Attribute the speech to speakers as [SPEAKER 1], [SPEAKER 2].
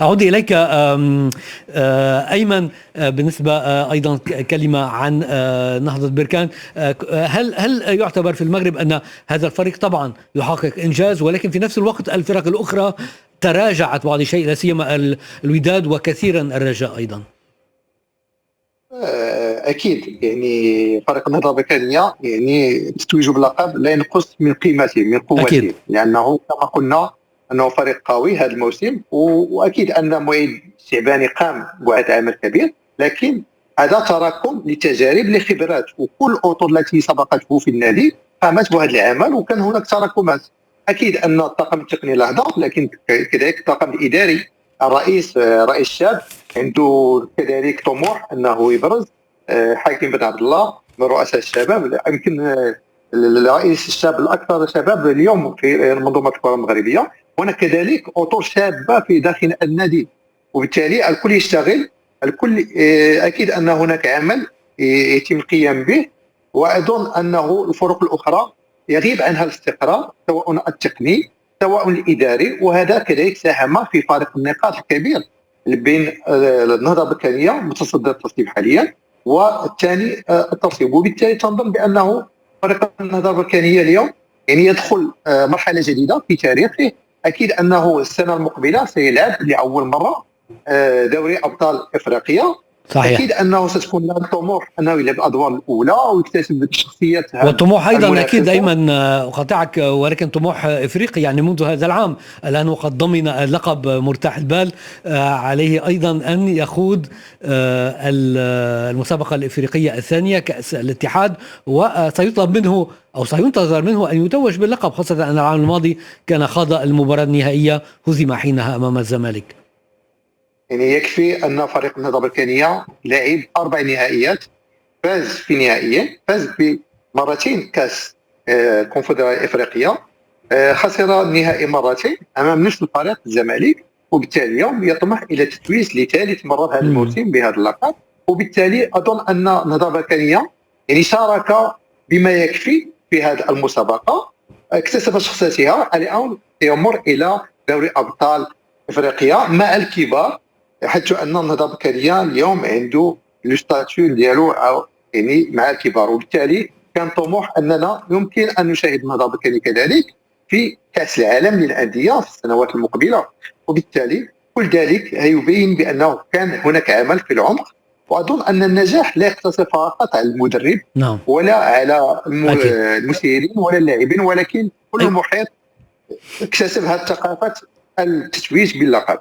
[SPEAKER 1] أعود إليك أيمن. بالنسبة أيضا كلمة عن نهضة بركان. هل يعتبر في المغرب أن هذا الفريق طبعا يحقق إنجاز، ولكن في نفس الوقت الفرق الأخرى تراجعت بعض الشيء، لا سيما الوداد وكثيرا الرجاء أيضا؟
[SPEAKER 2] اكيد، يعني فريق النهضه البركانيه يعني تتويجه باللقب لا ينقص من قيمته من قوته
[SPEAKER 1] أكيد.
[SPEAKER 2] لانه كما قلنا انه فريق قوي هذا الموسم، واكيد ان معيد الشعباني قام بواحد العمل كبير، لكن هذا تراكم لتجارب لخبرات، وكل الاطر التي سبقته في النادي قامت بهذا العمل وكان هناك تراكمات. اكيد ان الطاقم التقني له دور، لكن كذلك الطاقم الاداري، رئيس الشاب عنده كذلك طموح انه يبرز. حاكم بن عبد الله من رؤساء الشباب، يمكن الرئيس الشاب الاكثر شباب اليوم في منظومه الكره المغربيه. هناك كذلك اطر شابه في داخل النادي، وبالتالي الكل يشتغل، الكل اكيد ان هناك عمل يتم القيام به. واظن انه الفرق الاخرى يغيب عنها الاستقرار، سواء التقني سواء الاداري، وهذا كذلك ساهم في فارق النقاط الكبير بين النهضه البركانيه متصدر الترتيب حاليا والثاني الترتيب. وبالتالي تنظن بانه فريق النهضه البركانيه اليوم يعني يدخل مرحله جديده في تاريخه. اكيد انه السنه المقبله سيلعب لاول مره دوري ابطال افريقيا.
[SPEAKER 1] صحيح.
[SPEAKER 2] اكيد انه ستكون له الطموح انه يلعب الادوار الاولى ويكتسب الشخصيات،
[SPEAKER 1] والطموح ايضا اكيد ايمن، اقاطعك، ولكن طموح افريقي يعني منذ هذا العام الان وقد ضمن لقب مرتاح البال. عليه ايضا ان يخوض المسابقه الافريقيه الثانيه كاس الاتحاد، وسيطلب منه او سينتظر منه ان يتوج باللقب، خاصه ان العام الماضي كان خاض المباراه النهائيه هزم حينها امام الزمالك.
[SPEAKER 2] يعني يكفي ان فريق النهضه البركانيه لعب 4 نهائيات، فاز في نهائيين، فاز بمرتين كاس كونفدراليه افريقيا، خسر النهائي مرتين امام نفس الفريق الزمالك، وبالتالي اليوم يطمح الى التتويج لثالث مره هذا الموسم بهذا اللقب. وبالتالي اظن ان النهضه البركانيه يعني شارك بما يكفي في هذه المسابقه، اكتسب شخصيتها، الان يمر الى دوري ابطال افريقيا مع الكبار، حيث ان النهضه البركانيه اليوم عنده لو ستاتيو ديالو يعني مع الكبار. وبالتالي كان طموح اننا يمكن ان نشاهد النهضه البركانيه كذلك في كاس العالم للانديه في السنوات المقبله. وبالتالي كل ذلك يبين بانه كان هناك عمل في العمق. واظن ان النجاح لا يقتصر فقط على المدرب ولا على المسيرين ولا اللاعبين، ولكن كل المحيط اكتسب هذه ثقافه التتويج باللقب.